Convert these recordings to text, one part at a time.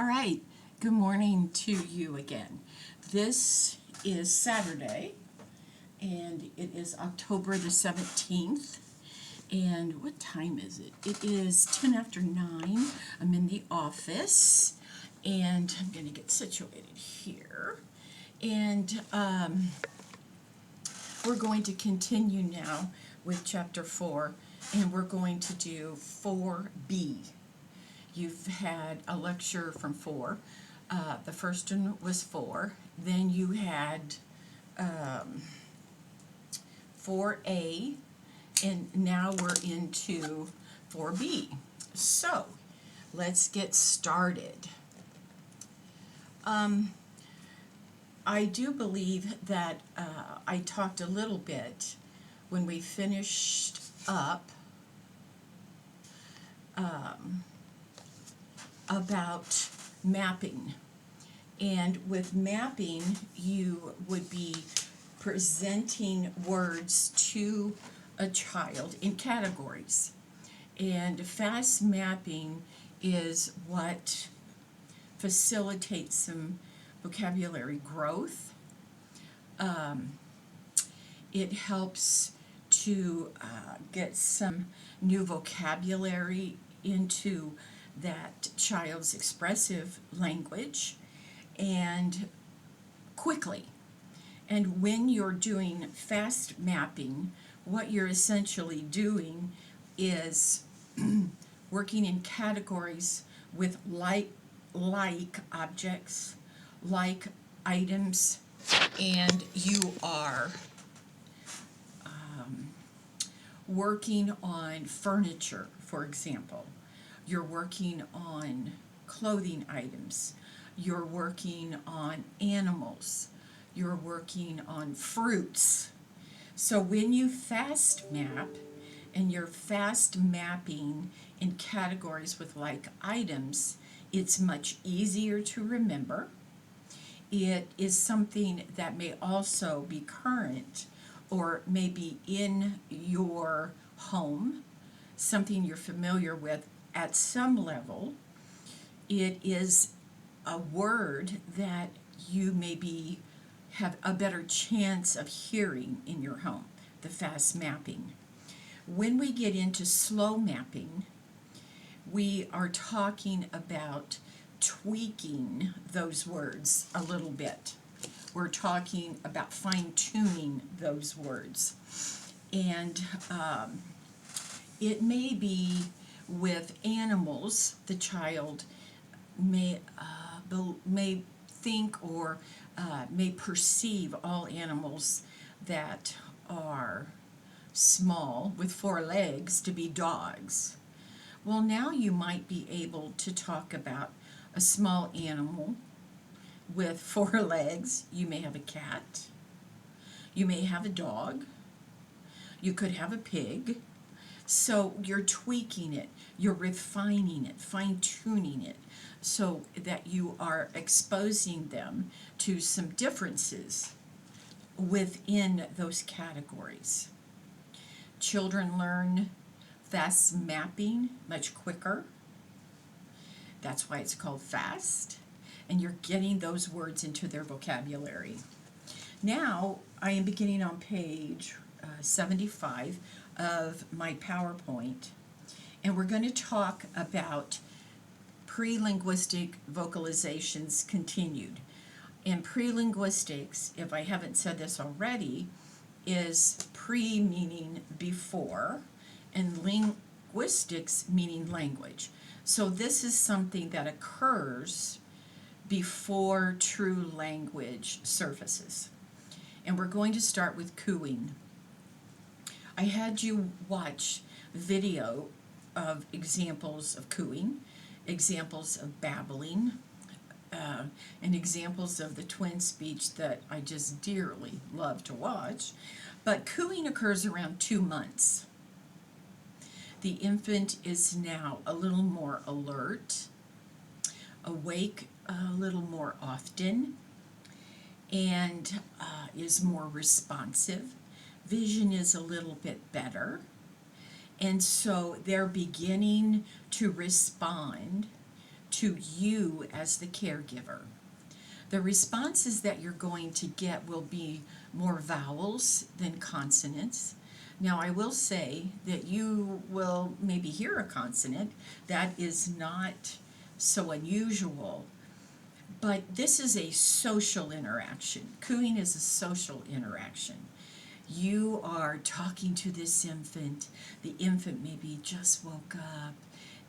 All right, good morning to you again. This is Saturday, and it is October the 17th. And what time is it? It is 10 after 9. I'm in the office, and I'm going to get situated here. And we're going to continue now with Chapter 4, and we're going to do 4B. You've had a lecture from 4. The first one was 4. Then you had 4A, and now we're into 4B. So, let's get started. I do believe that I talked a little bit when we finished up about mapping. And with mapping, you would be presenting words to a child in categories. And fast mapping is what facilitates some vocabulary growth. It helps to get some new vocabulary into that child's expressive language and quickly. And when you're doing fast mapping, what you're essentially doing is working in categories with like objects, like items, and you are working on furniture, for example. You're working on clothing items. You're working on animals. You're working on fruits. So when you fast map, and you're fast mapping in categories with like items, it's much easier to remember. It is something that may also be current or maybe in your home, something you're familiar with at some level. It is a word that you maybe have a better chance of hearing in your home, the fast mapping. When we get into slow mapping, we are talking about tweaking those words a little bit. We're talking about fine-tuning those words. And it may be with animals, the child may think or may perceive all animals that are small with 4 legs to be dogs. Well, now you might be able to talk about a small animal with 4 legs. You may have a cat. You may have a dog. You could have a pig. So you're tweaking it, you're refining it, fine-tuning it, so that you are exposing them to some differences within those categories. Children learn fast mapping much quicker. That's why it's called fast. And you're getting those words into their vocabulary. Now, I am beginning on page 75 of my PowerPoint, and we're going to talk about pre-linguistic vocalizations continued. And pre-linguistics, if I haven't said this already, is pre meaning before, and linguistics meaning language. So this is something that occurs before true language surfaces. And we're going to start with cooing. I had you watch video of examples of cooing, examples of babbling, and examples of the twin speech that I just dearly love to watch. But cooing occurs around 2 months. The infant is now a little more alert, awake a little more often, and is more responsive. Vision is a little bit better, and so they're beginning to respond to you as the caregiver. The responses that you're going to get will be more vowels than consonants. Now, I will say that you will maybe hear a consonant. That is not so unusual. But this is a social interaction. Cooing is a social interaction. You are talking to this infant. The infant maybe just woke up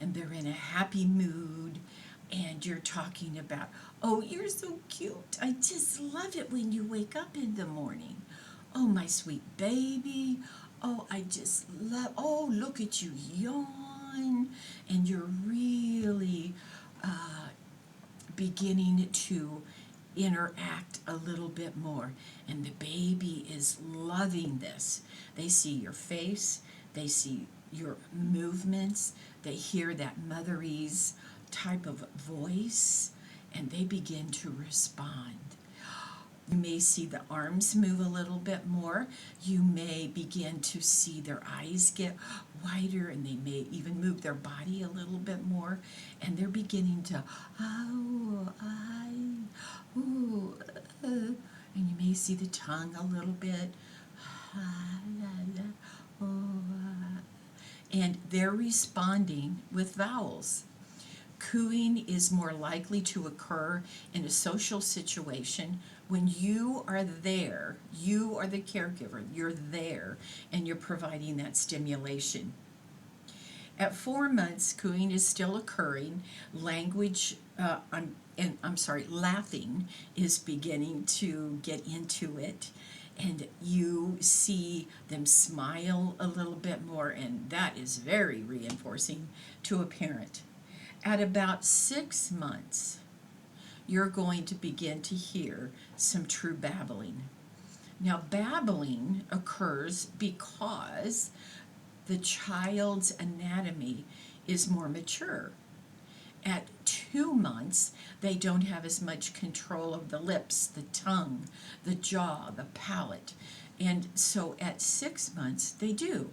and they're in a happy mood, and you're talking about, oh, you're so cute. I just love it when you wake up in the morning. Oh, my sweet baby. Oh, I just love, oh, look at you yawn. And you're really beginning to interact a little bit more. And the baby is loving this. They see your face, they see your movements, they hear that motherese type of voice, and they begin to respond. You may see the arms move a little bit more. You may begin to see their eyes get wider, and they may even move their body a little bit more. And they're beginning to, oh, ooh, and you may see the tongue a little bit. And they're responding with vowels. Cooing is more likely to occur in a social situation when you are there, you are the caregiver, you're there, and you're providing that stimulation. At 4 months, cooing is still occurring. Laughing is beginning to get into it, and you see them smile a little bit more, and that is very reinforcing to a parent. At about 6 months, you're going to begin to hear some true babbling. Now, babbling occurs because the child's anatomy is more mature. At 2 months, they don't have as much control of the lips, the tongue, the jaw, the palate. And so at 6 months, they do.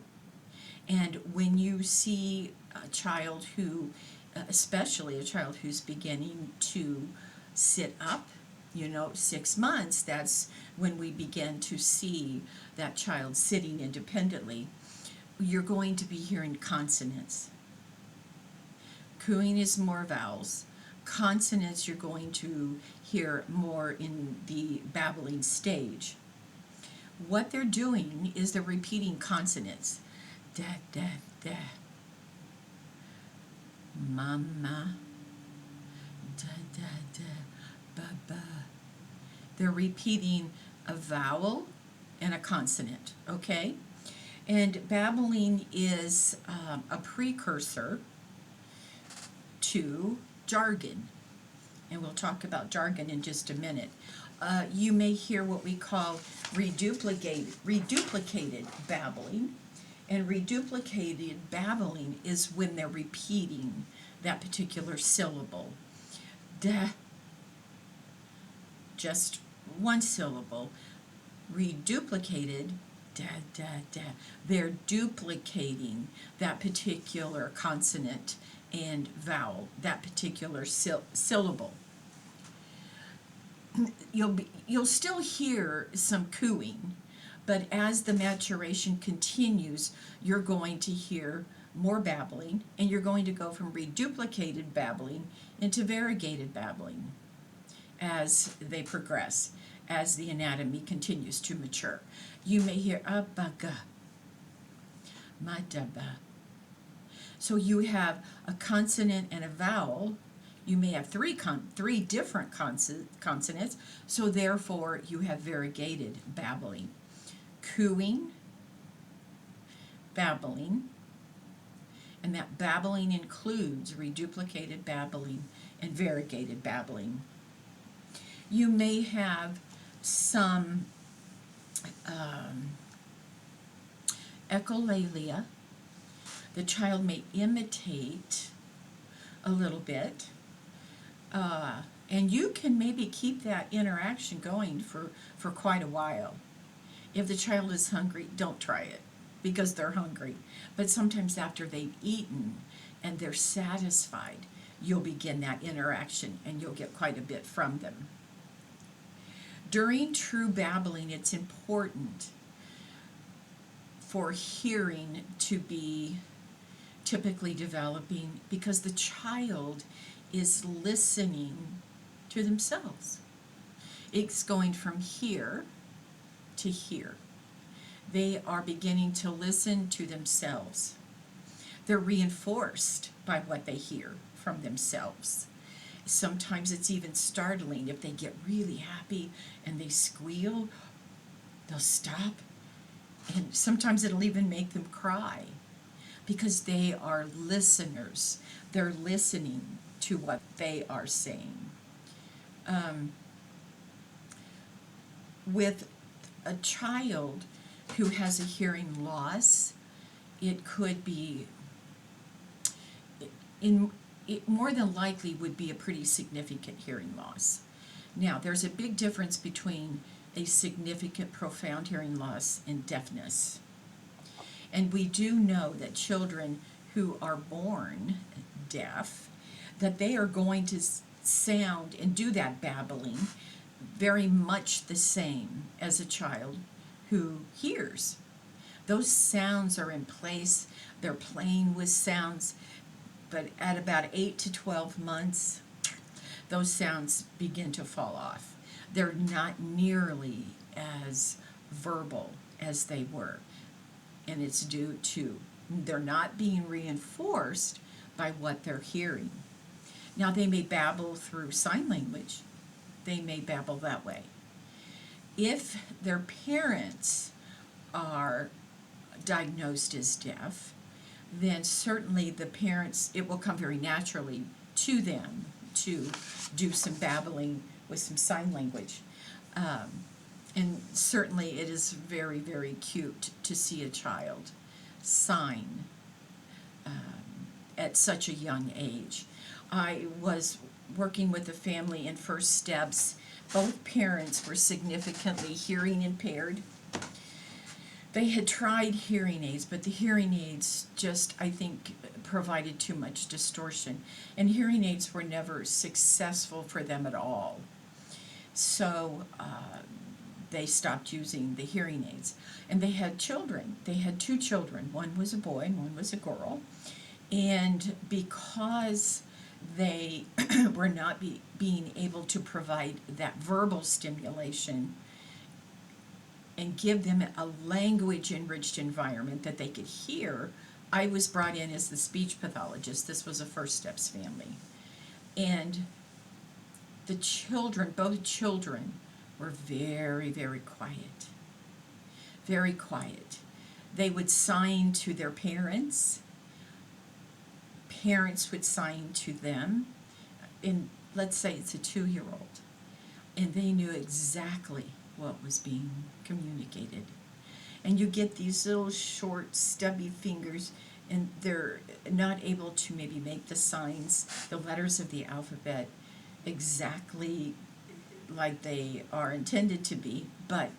And when you see a child who, especially a child who's beginning to sit up, 6 months, that's when we begin to see that child sitting independently, you're going to be hearing consonants. Cooing is more vowels. Consonants you're going to hear more in the babbling stage. What they're doing is they're repeating consonants. Da, da, da. Mama. Da, da, da. Baba. They're repeating a vowel and a consonant, okay? And babbling is a precursor to jargon. And we'll talk about jargon in just a minute. You may hear what we call reduplicated babbling. And reduplicated babbling is when they're repeating that particular syllable. Da, just one syllable. Reduplicated, da, da, da. They're duplicating that particular consonant and vowel, that particular syllable. You'll still hear some cooing, but as the maturation continues, you're going to hear more babbling, and you're going to go from reduplicated babbling into variegated babbling as they progress, as the anatomy continues to mature. You may hear abaga, madaba. So you have a consonant and a vowel. You may have three different consonants, so therefore you have variegated babbling. Cooing, babbling, and that babbling includes reduplicated babbling and variegated babbling. You may have some echolalia. The child may imitate a little bit, and you can maybe keep that interaction going for quite a while. If the child is hungry, don't try it because they're hungry. But sometimes after they've eaten and they're satisfied, you'll begin that interaction and you'll get quite a bit from them. During true babbling, it's important for hearing to be typically developing because the child is listening to themselves. It's going from here to here. They are beginning to listen to themselves. They're reinforced by what they hear from themselves. Sometimes it's even startling if they get really happy and they squeal, they'll stop, and sometimes it'll even make them cry because they are listeners. They're listening to what they are saying. With a child who has a hearing loss, it could be, it more than likely would be a pretty significant hearing loss. Now, there's a big difference between a significant, profound hearing loss and deafness. And we do know that children who are born deaf, that they are going to sound and do that babbling very much the same as a child who hears. Those sounds are in place, they're playing with sounds, but at about 8 to 12 months, those sounds begin to fall off. They're not nearly as verbal as they were, and it's due to they're not being reinforced by what they're hearing. Now, they may babble through sign language. They may babble that way. If their parents are diagnosed as deaf, then certainly the parents, it will come very naturally to them to do some babbling with some sign language. And certainly it is very, very cute to see a child sign at such a young age. I was working with a family in First Steps. Both parents were significantly hearing impaired. They had tried hearing aids, but the hearing aids just, I think, provided too much distortion. And hearing aids were never successful for them at all. So they stopped using the hearing aids. And they had children. They had 2 children. One was a boy and one was a girl. And because they were not being able to provide that verbal stimulation and give them a language-enriched environment that they could hear, I was brought in as the speech pathologist. This was a First Steps family. And the children, both children, were very, very quiet. Very quiet. They would sign to their parents. Parents would sign to them. And let's say it's a 2-year-old. And they knew exactly what was being communicated. And you get these little short, stubby fingers, and they're not able to maybe make the signs, the letters of the alphabet, exactly like they are intended to be, but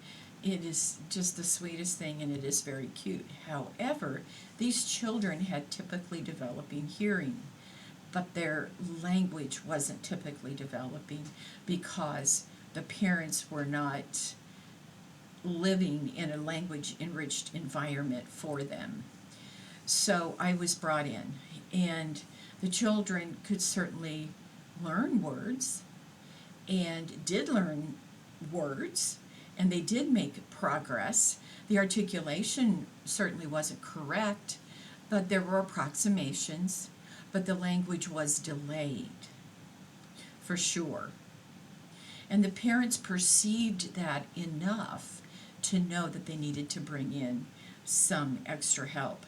it is just the sweetest thing, and it is very cute. However, these children had typically developing hearing, but their language wasn't typically developing because the parents were not living in a language-enriched environment for them. So I was brought in, and the children could certainly learn words, and did learn words, and they did make progress. The articulation certainly wasn't correct, but there were approximations, but the language was delayed, for sure. And the parents perceived that enough to know that they needed to bring in some extra help.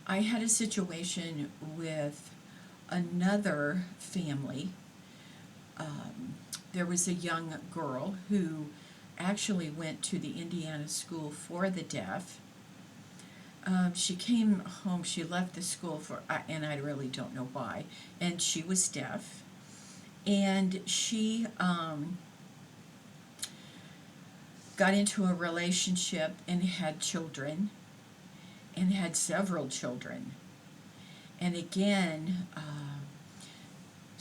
I had a situation with another family. There was a young girl who actually went to the Indiana School for the Deaf. She came home, she left the school and I really don't know why, and she was deaf. And she got into a relationship and had children, and had several children. And again,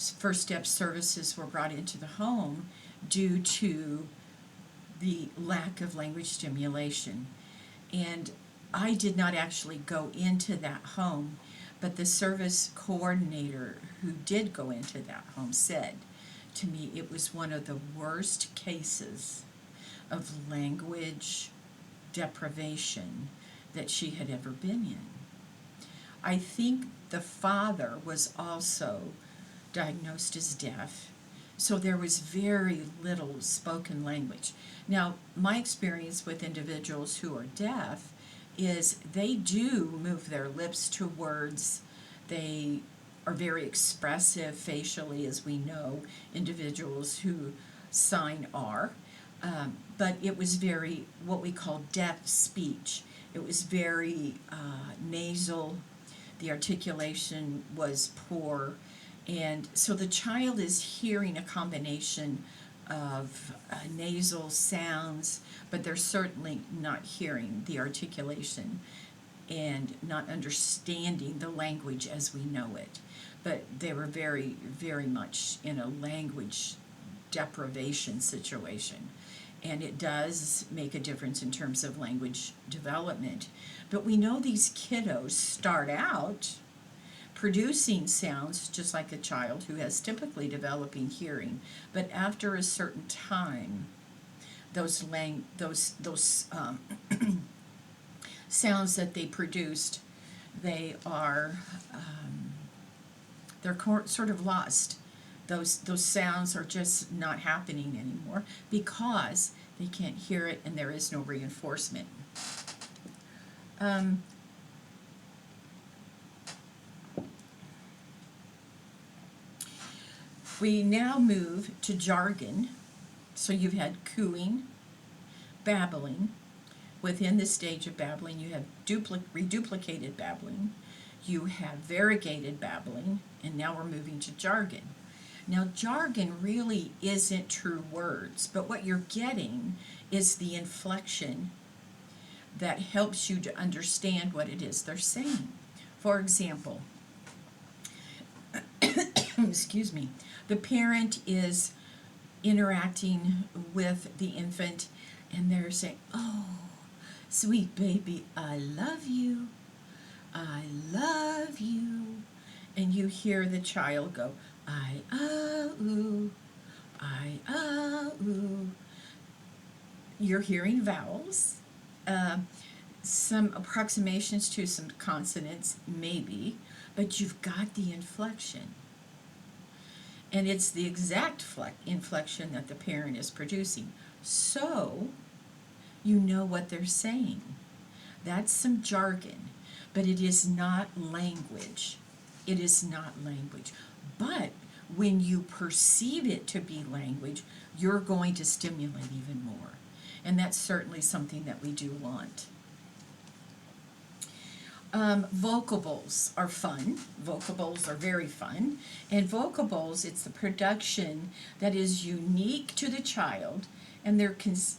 First Step services were brought into the home due to the lack of language stimulation. And I did not actually go into that home, but the service coordinator who did go into that home said to me it was one of the worst cases of language deprivation that she had ever been in. I think the father was also diagnosed as deaf, so there was very little spoken language. Now, my experience with individuals who are deaf is they do move their lips to words. They are very expressive facially, as we know individuals who sign are. But it was very, what we call deaf speech. It was very nasal. The articulation was poor. And so the child is hearing a combination of nasal sounds, but they're certainly not hearing the articulation and not understanding the language as we know it. But they were very, very much in a language deprivation situation. And it does make a difference in terms of language development. But we know these kiddos start out producing sounds just like a child who has typically developing hearing, but after a certain time, those sounds that they produced, they are they're sort of lost. Those sounds are just not happening anymore because they can't hear it and there is no reinforcement. We now move to jargon. So you've had cooing, babbling. Within this stage of babbling, you have reduplicated babbling. You have variegated babbling, and now we're moving to jargon. Now, jargon really isn't true words, but what you're getting is the inflection that helps you to understand what it is they're saying. For example, excuse me, the parent is interacting with the infant and they're saying, "Oh, sweet baby, I love you. I love you." And you hear the child go, "I, ooh, I, ooh." You're hearing vowels, some approximations to some consonants, maybe, but you've got the inflection. And it's the exact inflection that the parent is producing. So, you know what they're saying. That's some jargon, but it is not language. It is not language. But when you perceive it to be language, you're going to stimulate even more. And that's certainly something that we do want. Vocables are fun. Vocables are very fun. And vocables, it's the production that is unique to the child, and they're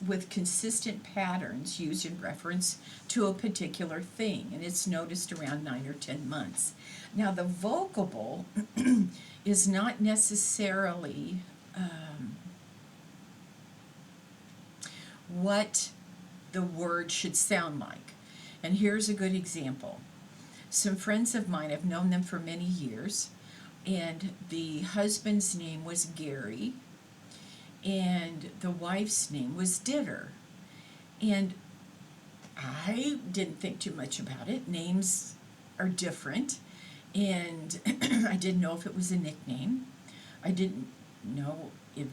with consistent patterns used in reference to a particular thing, and it's noticed around 9 or 10 months. Now, the vocable is not necessarily what the word should sound like. And here's a good example. Some friends of mine, I've known them for many years, and the husband's name was Gary, and the wife's name was Ditter. And I didn't think too much about it. Names are different, and I didn't know if it was a nickname. I didn't know if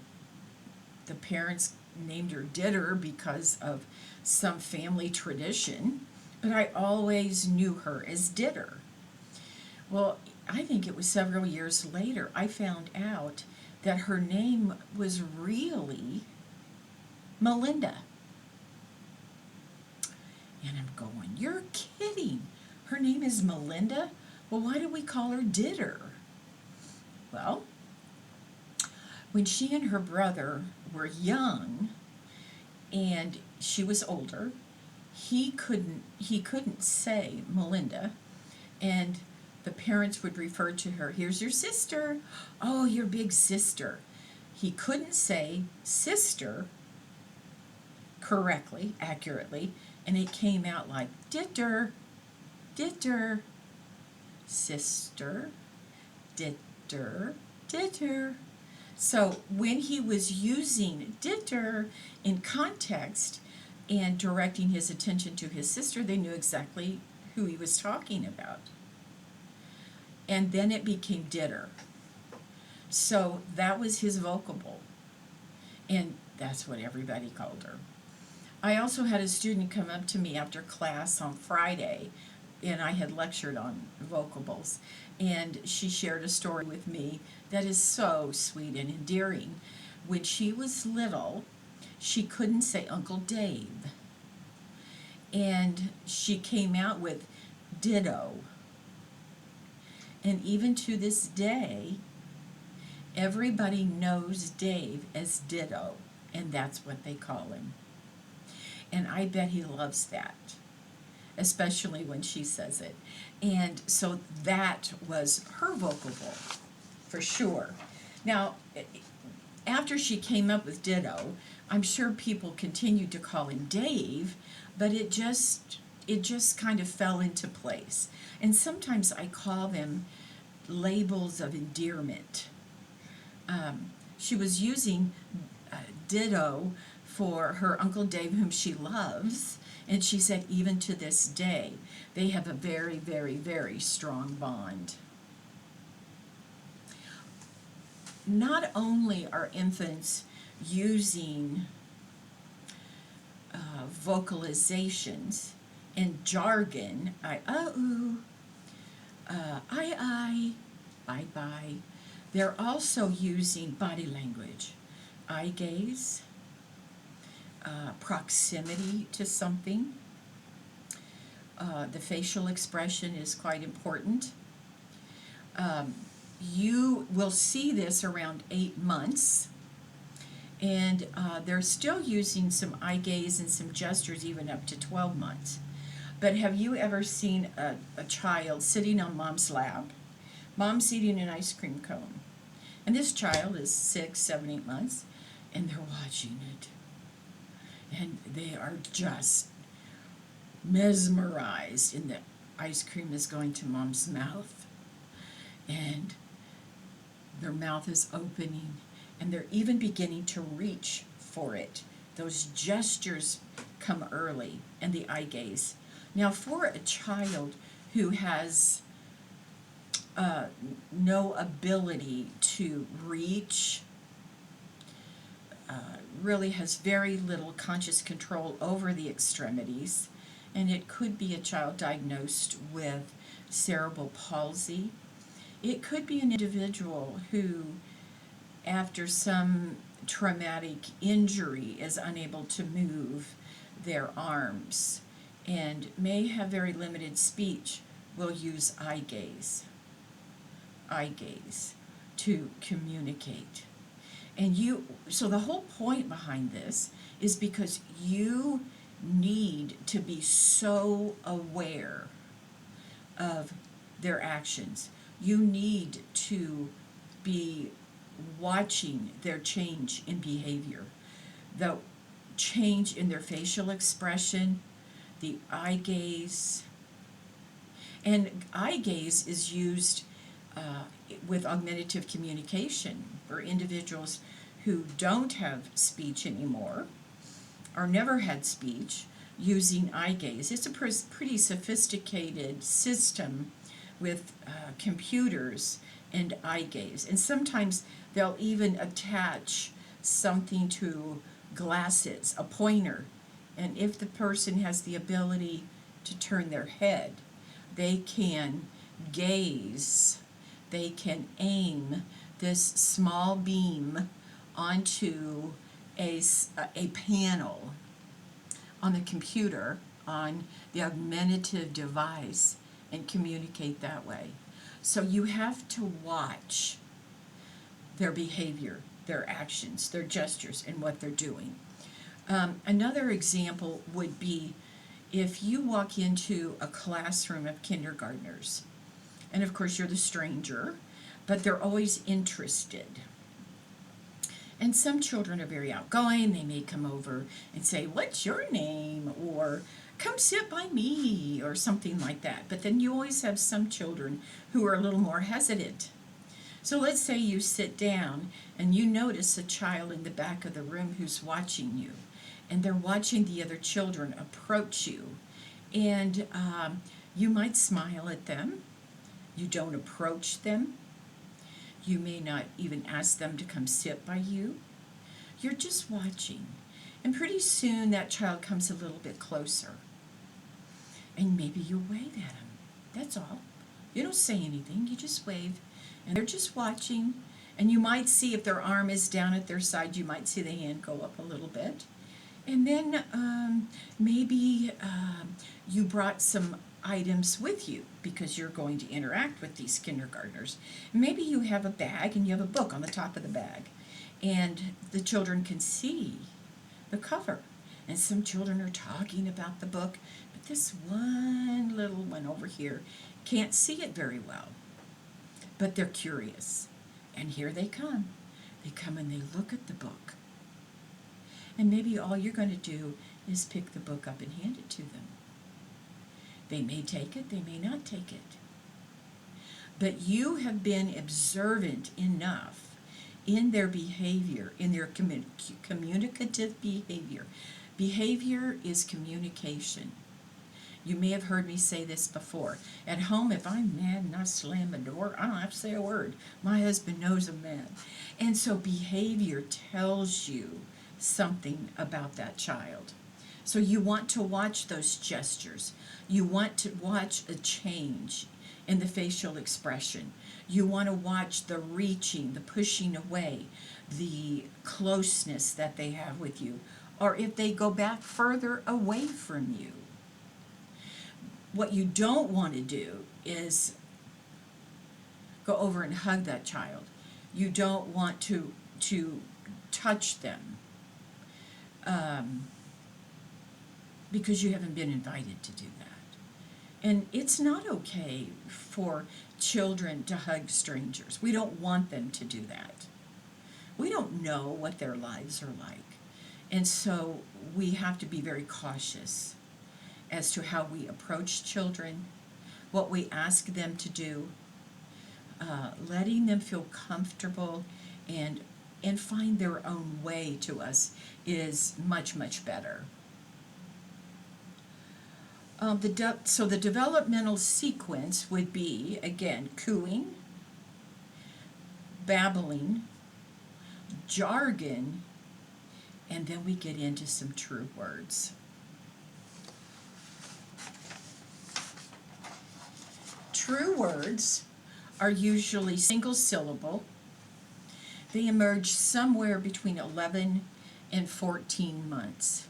the parents named her Ditter because of some family tradition, but I always knew her as Ditter. Well, I think it was several years later I found out that her name was really Melinda. And I'm going, "You're kidding. Her name is Melinda? Well, why do we call her Ditter?" Well, when she and her brother were young and she was older, he couldn't say Melinda, and the parents would refer to her, here's your sister. Oh, your big sister. He couldn't say sister correctly, accurately, and it came out like ditter, ditter, sister, ditter, ditter. So when he was using ditter in context and directing his attention to his sister, they knew exactly who he was talking about. And then it became ditter. So that was his vocable. And that's what everybody called her. I also had a student come up to me after class on Friday, and I had lectured on vocables, and she shared a story with me that is so sweet and endearing. When she was little, she couldn't say Uncle Dave, and she came out with ditto. And even to this day, everybody knows Dave as Ditto, and that's what they call him. And I bet he loves that, especially when she says it. And so that was her vocable, for sure. Now, after she came up with Ditto, I'm sure people continued to call him Dave, but it just kind of fell into place. And sometimes I call them labels of endearment. She was using ditto for her Uncle Dave, whom she loves, and she said even to this day, they have a very, very, very strong bond. Not only are infants using vocalizations and jargon, I, bye bye. They're also using body language, eye gaze, proximity to something. The facial expression is quite important. You will see this around 8 months, and they're still using some eye gaze and some gestures even up to 12 months. But have you ever seen a child sitting on mom's lap? Mom's eating an ice cream cone. And this child is 6, 7, 8 months, and they're watching it. And they are just mesmerized, and the ice cream is going to mom's mouth. And their mouth is opening, and they're even beginning to reach for it. Those gestures come early, and the eye gaze. Now, for a child who has no ability to reach, really has very little conscious control over the extremities, and it could be a child diagnosed with cerebral palsy. It could be an individual who, after some traumatic injury, is unable to move their arms and may have very limited speech, will use eye gaze to communicate. And so the whole point behind this is because you need to be so aware of their actions. You need to be watching their change in behavior, the change in their facial expression, the eye gaze. And eye gaze is used with augmentative communication for individuals who don't have speech anymore or never had speech, using eye gaze. It's a pretty sophisticated system with computers and eye gaze. And sometimes they'll even attach something to glasses, a pointer. And if the person has the ability to turn their head, they can gaze, they can aim this small beam onto a panel on the computer, on the augmentative device, and communicate that way. So you have to watch their behavior, their actions, their gestures, and what they're doing. Another example would be if you walk into a classroom of kindergartners And of course, you're the stranger, but they're always interested. And some children are very outgoing. They may come over and say, "What's your name?" or "Come sit by me," or something like that. But then you always have some children who are a little more hesitant. So let's say you sit down and you notice a child in the back of the room who's watching you, and they're watching the other children approach you. And you might smile at them. You don't approach them. You may not even ask them to come sit by you. You're just watching. And pretty soon that child comes a little bit closer. And maybe you wave at them. That's all. You don't say anything, you just wave. And they're just watching. And you might see if their arm is down at their side, you might see the hand go up a little bit. And then maybe you brought some items with you because you're going to interact with these kindergartners. Maybe you have a bag and you have a book on the top of the bag, and the children can see the cover. And some children are talking about the book, but this one little one over here can't see it very well. But they're curious. And here they come. They come and they look at the book. And maybe all you're going to do is pick the book up and hand it to them. They may take it, they may not take it. But you have been observant enough in their behavior, in their communicative behavior. Behavior is communication. You may have heard me say this before. At home, if I'm mad and I slam the door, I don't have to say a word. My husband knows I'm mad. And so behavior tells you something about that child. So you want to watch those gestures. You want to watch a change in the facial expression. You want to watch the reaching, the pushing away, the closeness that they have with you, or if they go back further away from you. What you don't want to do is go over and hug that child. You don't want to touch them because you haven't been invited to do that. And it's not okay for children to hug strangers. We don't want them to do that. We don't know what their lives are like. And so we have to be very cautious as to how we approach children, what we ask them to do, letting them feel comfortable and find their own way to us is much, much better. So the developmental sequence would be, again, cooing, babbling, jargon, and then we get into some true words. True words are usually single syllable. They emerge somewhere between 11 and 14 months.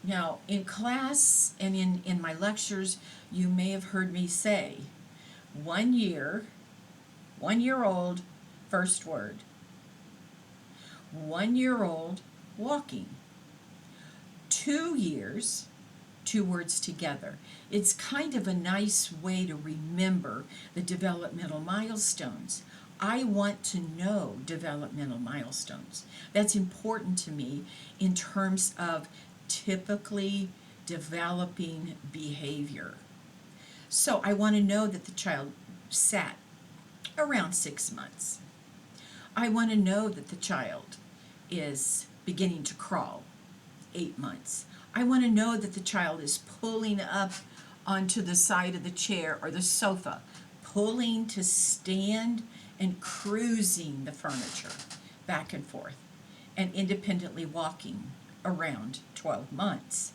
Now, in class and in my lectures, you may have heard me say, 1 year, 1 year old, first word. 1 year old, walking. 2 years, 2 words together. It's kind of a nice way to remember the developmental milestones. I want to know developmental milestones. That's important to me in terms of typically developing behavior. So I want to know that the child sat around 6 months. I want to know that the child is beginning to crawl, 8 months. I want to know that the child is pulling up onto the side of the chair or the sofa, pulling to stand and cruising the furniture back and forth, and independently walking around 12 months.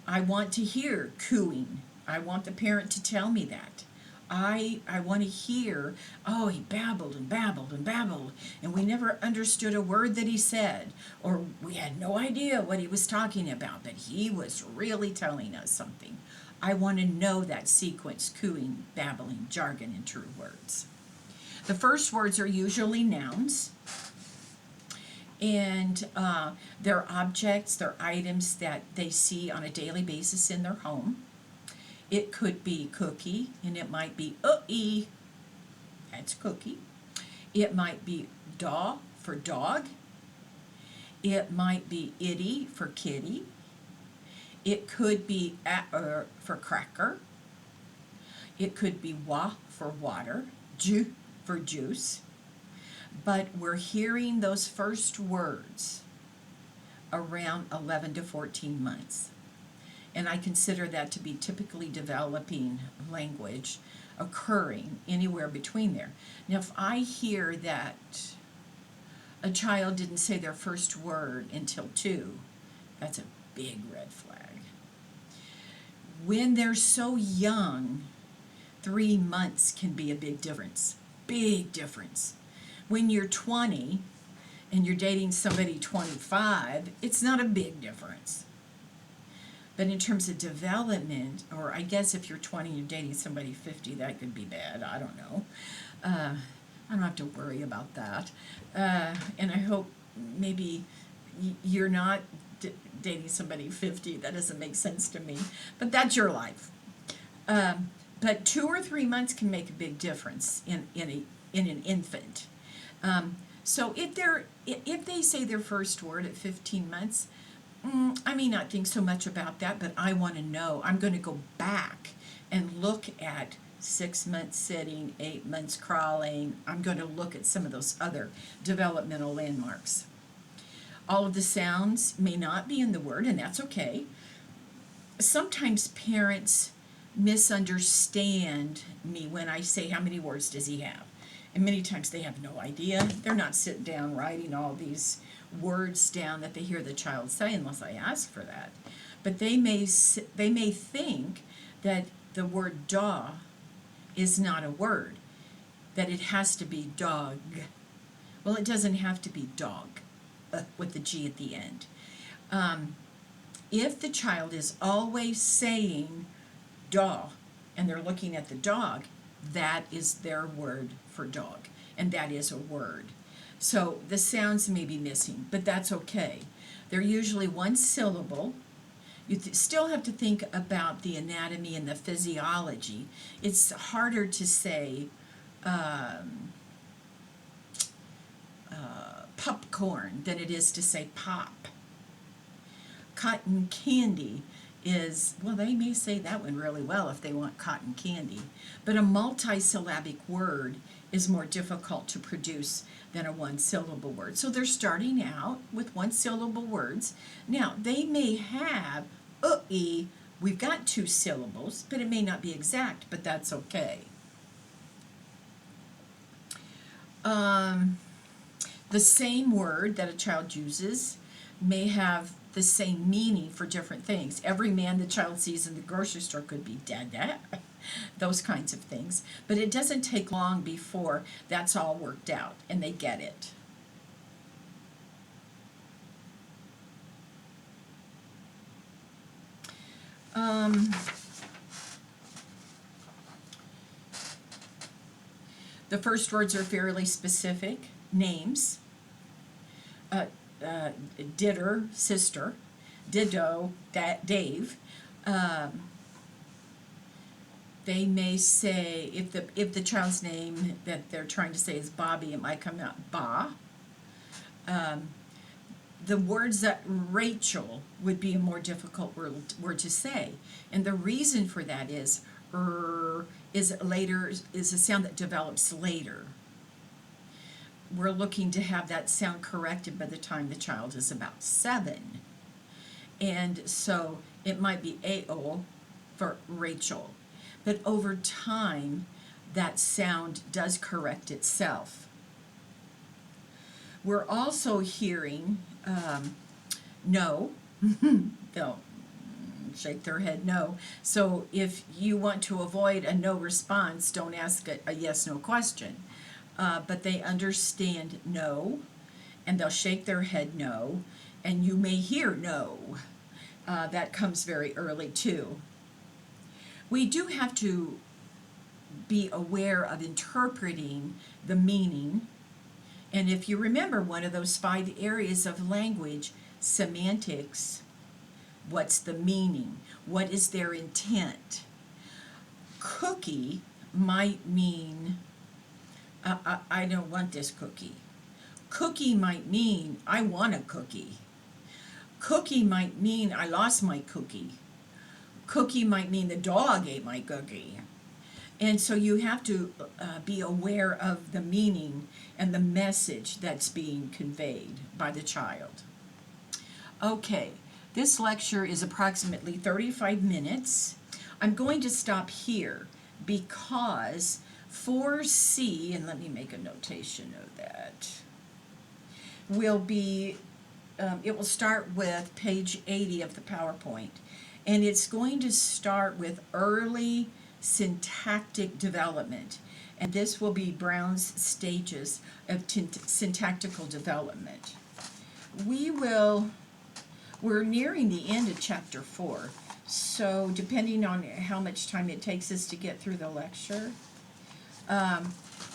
I want to hear cooing. I want the parent to tell me that. I want to hear, oh, he babbled and babbled and babbled, and we never understood a word that he said, or we had no idea what he was talking about, but he was really telling us something. I want to know that sequence, cooing, babbling, jargon, and true words. The first words are usually nouns, and they're objects, they're items that they see on a daily basis in their home. It could be cookie, and it might be e. That's cookie. It might be daw for dog. It might be itty for kitty. It could be for cracker. It could be wa for water, ju for juice. But we're hearing those first words around 11 to 14 months. And I consider that to be typically developing language occurring anywhere between there. Now, if I hear that a child didn't say their first word until 2, that's a big red flag. When they're so young, 3 months can be a big difference. Big difference. When you're 20 and you're dating somebody 25, it's not a big difference. But in terms of development, or I guess if you're 20 and you're dating somebody 50, that could be bad. I don't know. I don't have to worry about that. And I hope maybe you're not dating somebody 50. That doesn't make sense to me. But that's your life. But 2 or 3 months can make a big difference in an infant. So if they say their first word at 15 months, I may not think so much about that, but I want to know. I'm going to go back and look at 6 months sitting, 8 months crawling. I'm going to look at some of those other developmental landmarks. All of the sounds may not be in the word, and that's okay. Sometimes parents misunderstand me when I say, how many words does he have? And many times they have no idea. They're not sitting down writing all these words down that they hear the child say unless I ask for that. But they may think that the word daw is not a word, that it has to be dog. Well, it doesn't have to be dog with the G at the end. If the child is always saying daw and they're looking at the dog, that is their word for dog, and that is a word. So the sounds may be missing, but that's okay. They're usually one syllable. You still have to think about the anatomy and the physiology. It's harder to say popcorn than it is to say pop. Cotton candy is, well, they may say that one really well if they want cotton candy, but a multisyllabic word is more difficult to produce than a one-syllable word. So they're starting out with one-syllable words. Now, they may have e. We've got 2 syllables, but it may not be exact, but that's okay. The same word that a child uses may have the same meaning for different things. Every man the child sees in the grocery store could be dada, those kinds of things. But it doesn't take long before that's all worked out and they get it. The first words are fairly specific names. Didder, sister. Diddo, Dave. They may say, if the child's name that they're trying to say is Bobby, it might come out Ba. The words that Rachel would be a more difficult word to say, and the reason for that is a sound that develops later. We're looking to have that sound corrected by the time the child is about 7, and so it might be A-O for Rachel, but over time that sound does correct itself. We're also hearing no. They'll shake their head no. So if you want to avoid a no response, don't ask a yes/no question. But they understand no, and they'll shake their head no, and you may hear no. That comes very early too. We do have to be aware of interpreting the meaning. And if you remember one of those 5 areas of language, semantics, what's the meaning? What is their intent? Cookie might mean, I don't want this cookie. Cookie might mean, I want a cookie. Cookie might mean, I lost my cookie. Cookie might mean the dog ate my cookie. And so you have to be aware of the meaning and the message that's being conveyed by the child. Okay, this lecture is approximately 35 minutes. I'm going to stop here because 4C, and let me make a notation of that, will be, it will start with page 80 of the PowerPoint. And it's going to start with early syntactic development. And this will be Brown's stages of syntactical development. We're nearing the end of chapter 4. So depending on how much time it takes us to get through the lecture,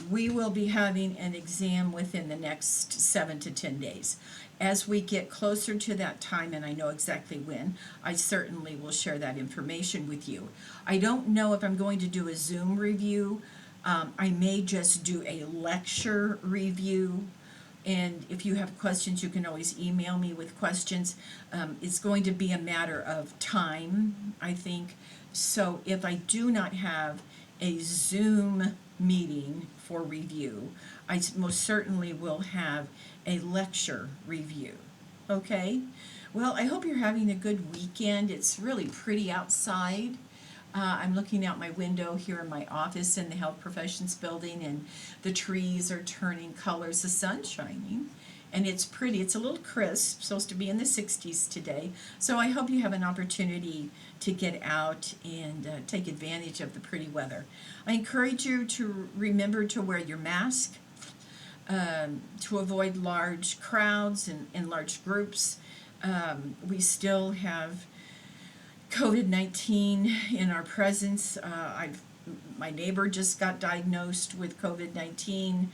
we will be having an exam within the next 7 to 10 days. As we get closer to that time, and I know exactly when, I certainly will share that information with you. I don't know if I'm going to do a Zoom review. I may just do a lecture review. And if you have questions, you can always email me with questions. It's going to be a matter of time, I think. So if I do not have a Zoom meeting for review, I most certainly will have a lecture review. Okay? Well, I hope you're having a good weekend. It's really pretty outside. I'm looking out my window here in my office in the Health Professions Building, and the trees are turning colors. The sun's shining, and it's pretty. It's a little crisp, supposed to be in the 60s today. So I hope you have an opportunity to get out and take advantage of the pretty weather. I encourage you to remember to wear your mask, to avoid large crowds and large groups. We still have COVID-19 in our presence. My neighbor just got diagnosed with COVID-19.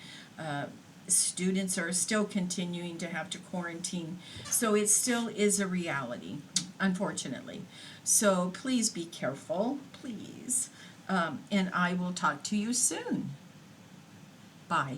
Students are still continuing to have to quarantine. So it still is a reality, unfortunately. So please be careful, please. And I will talk to you soon. Bye.